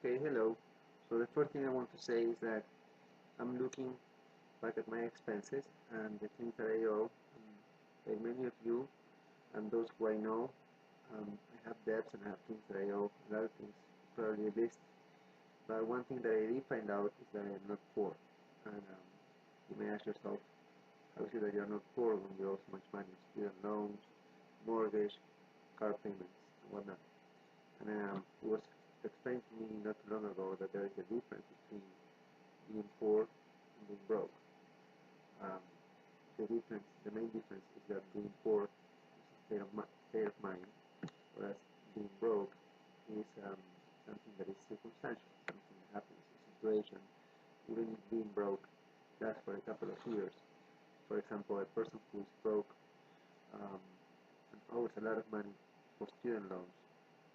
Okay, hello. So the first thing I want to say is that I'm looking back at my expenses and the things that I owe. Like many of you and those who I know, I have debts and I have things that I owe. A lot of things, probably a list. But one thing that I did find out is that I am not poor. And you may ask yourself, how is it that you're not poor when you owe so much money? Student loans, mortgage, car payments, and whatnot. And it was explained to me not too long ago that there is a difference between being poor and being broke. Um, the main difference is that being poor is a state of mind, whereas being broke is something that is circumstantial, something that happens, a situation. Even if being broke lasts for a couple of years. For example, a person who is broke um, and owes a lot of money for student loans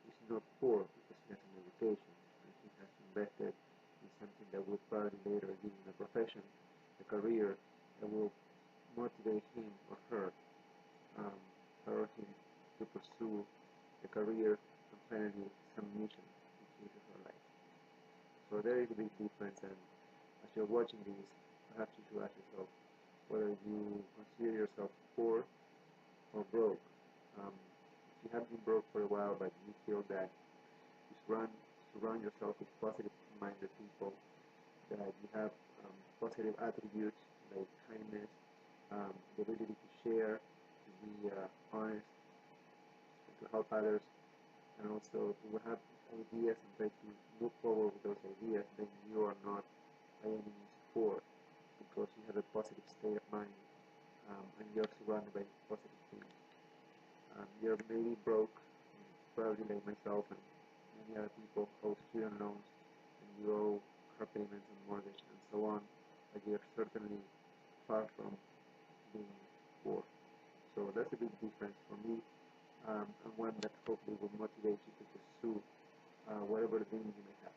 is not poor because he has an education and he has invested in something that will probably later give him a profession, a career that will motivate him or her, um, or him to pursue a career and finally some mission in his or her life. So there is a big difference, and as you're watching this, perhaps you should ask yourself whether you consider yourself poor or broke. If you have been broke for a while, but you feel that you surround yourself with positive-minded people, that you have positive attributes like kindness, the ability to share, to be honest, to help others, and also to have ideas and try to move forward with those ideas, then you are not by any means poor because you have a positive state of mind and you're surrounded by positive things. You're maybe broke, probably like myself and many other people owe student loans and you owe car payments and mortgage and so on, but you're certainly far from being poor. So that's a big difference for me, and one that hopefully will motivate you to pursue whatever dream you may have.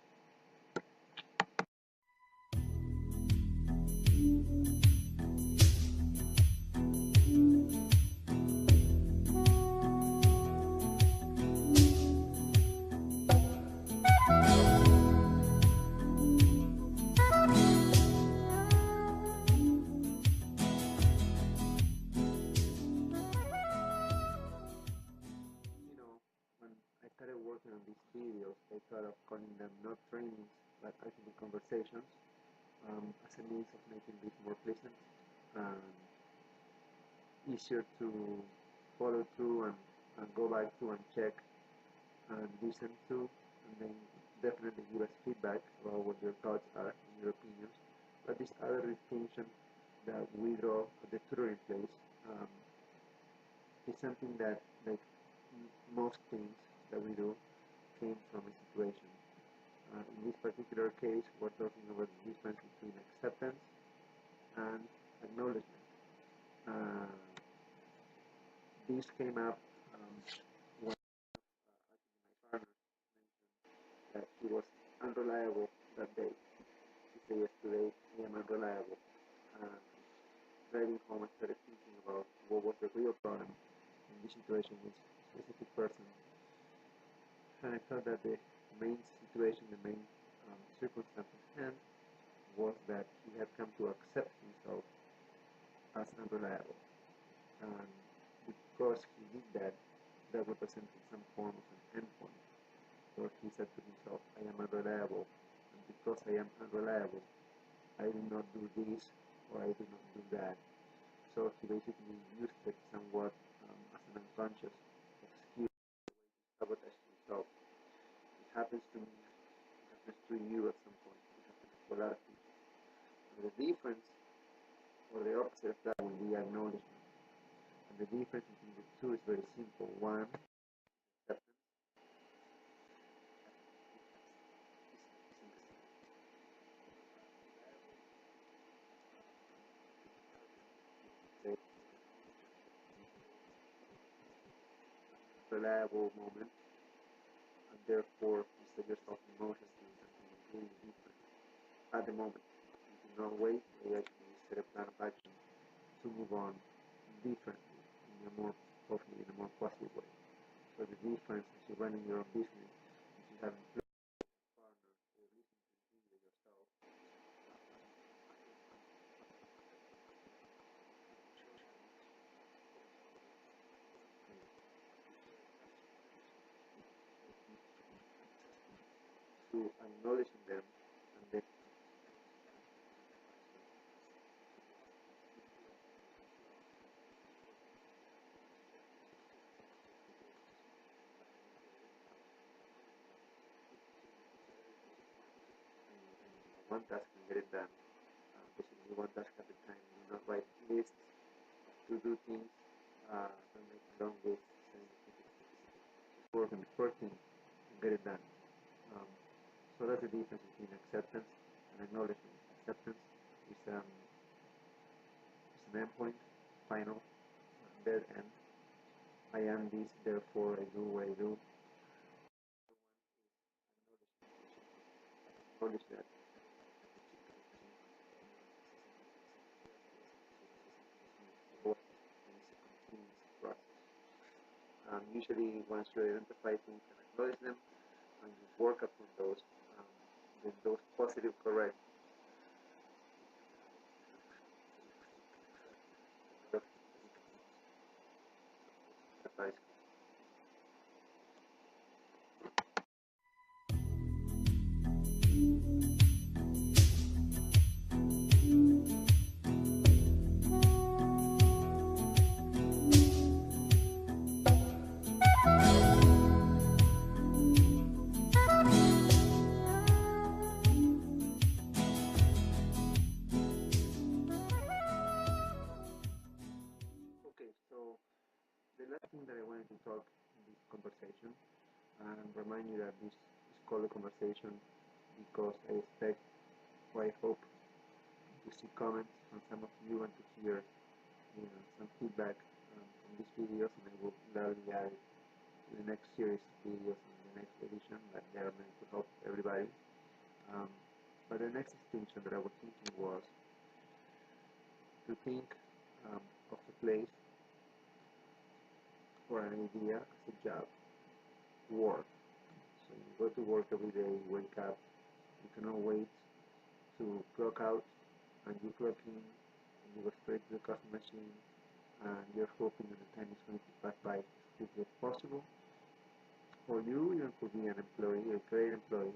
You know, when I started working on these videos, I thought of calling them not trainings, but actually conversations, as a means of making this more pleasant and easier to follow through and go back to and check and listen to, and then definitely give us feedback about what your thoughts are and your opinions. But this other distinction that we draw at the tutoring place is something that, like most things that we do, came from a situation. In this particular case, we're talking about the difference between acceptance and acknowledgement. Uh, this came up when actually my partner mentioned that he was unreliable that day. He said yesterday, I am unreliable. And driving home, I started thinking about what was the real problem in this situation with a specific person. And I thought that the main situation, the main circumstance at hand was that he had come to accept himself as unreliable. And because he did that, that represented some form of an endpoint where he said to himself, I am unreliable, and because I am unreliable, I do not do this or I do not do that. So he basically used it somewhat as an unconscious excuse to sabotage himself. It happens to me, it happens to you at some point, it happens to a lot of people. And the difference, or the opposite of that, will be acknowledgement. And the difference between the two is very simple. One, acceptance. Reliable moment, and therefore you set yourself in motion to do something really different at the moment. You do not wait, you actually set a plan of action to move on differently, in a more, hopefully in a more positive way. So the difference is you're running your own business, if you have employees, partners, to acknowledging them and then one task and get it done. Basically, one task at a time. Do not write lists to do things. Don't make long lists. Just work on the first thing and get it done. Um, so that's the difference between acceptance and acknowledgement. Acceptance is an endpoint, final, dead end. I am this, therefore I do what I do. Acknowledge that. Usually, once you identify things and acknowledge them, and you work upon those, then those positive correct advice. Okay, so the last thing that I wanted to talk in this conversation and remind you that this is called a conversation because I expect or I hope to see comments from some of you and to hear some feedback from these videos, and I will gladly add it to the next series of videos in the next edition that they are meant to help everybody. Um, but the next distinction that I was thinking was to think of a place or an idea as a job, work. So you go to work every day, you wake up, you cannot wait to clock out, and you clock in, and you go straight to the coffee machine, and you're hoping that the time is going to pass by as quickly as possible. Or you even could be an employee, a great employee,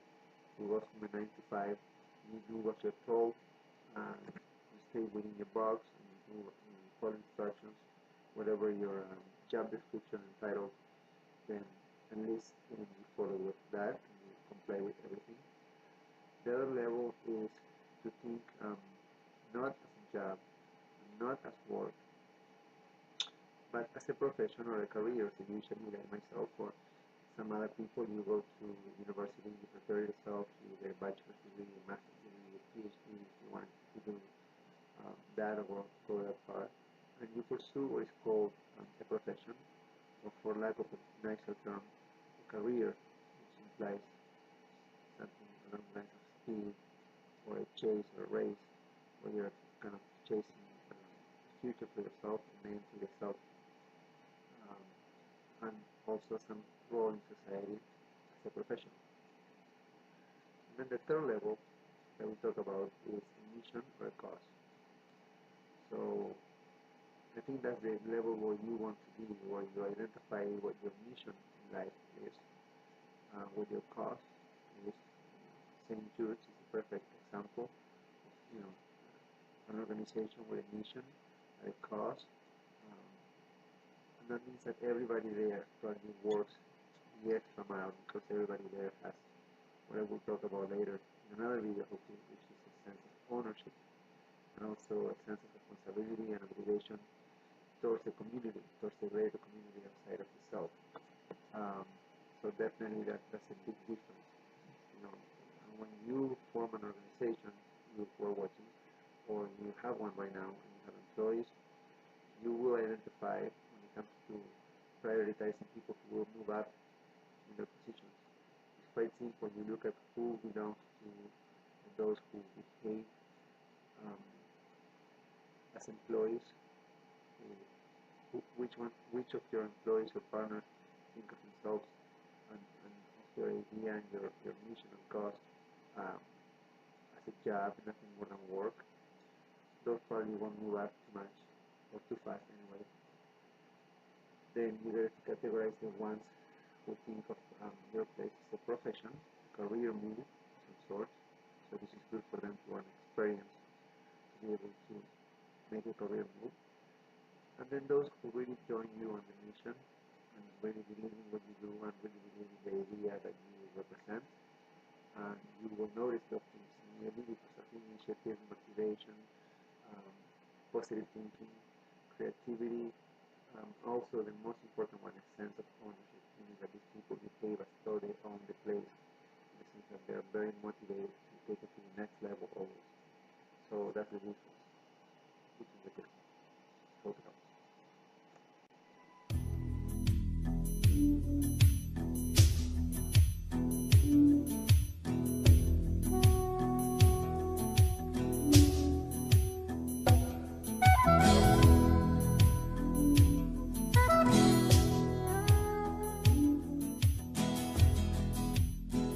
who goes from a 9 to 5, you do what you're told, and you stay within your box, and you follow instructions, whatever your job description and title, then at least you follow with that, and you comply with everything. The other level is to think not as a job, not as work, but as a profession or a career. So usually, like myself or some other people, you go to university, you prepare yourself, you get a bachelor's degree, a master's degree, a PhD if you want to do that or go that far, and you pursue what is called a profession, or for lack of a nicer term, a career, which implies something along the lines of speed or a chase or a race, where you're kind of chasing a future for yourself, a name for yourself, um, and also some role in society as a profession. And then the third level that we talk about is a mission or a cause. So I think that's the level where you want to be, where you identify what your mission in life is, what your cause is. St. Jude's is a perfect example of, an organization with a mission, a cause, and that means that everybody there probably works the extra mile because everybody there has what I will talk about later in another video, hopefully, which is a sense of ownership and also a sense of responsibility and obligation towards the community, towards the greater community outside of the self. Um, so definitely that's a big difference. And when you form an organization, you are watching, or you have one right now, and you have employees, you will identify when it comes to prioritizing people who will move up in their positions. It's quite simple. You look at who belongs to those who behave um, as employees, which of your employees or partners think of themselves and of your idea and your mission and cause as a job, nothing more than work. Those probably won't move up too much or too fast anyway. Then you categorize the ones who think of your place as a profession, career move, different sorts. So this is good for them to an experience to be able to make a career move. And then those who really join you on the mission and really believe in what you do and really believe in the idea that you represent, and you will notice those things immediately because of initiative, motivation, um, positive thinking, creativity, also the most important one is sense of ownership, meaning that these people behave as though they own the place, in the sense that they're very motivated to take it to the next level always. So that's the difference.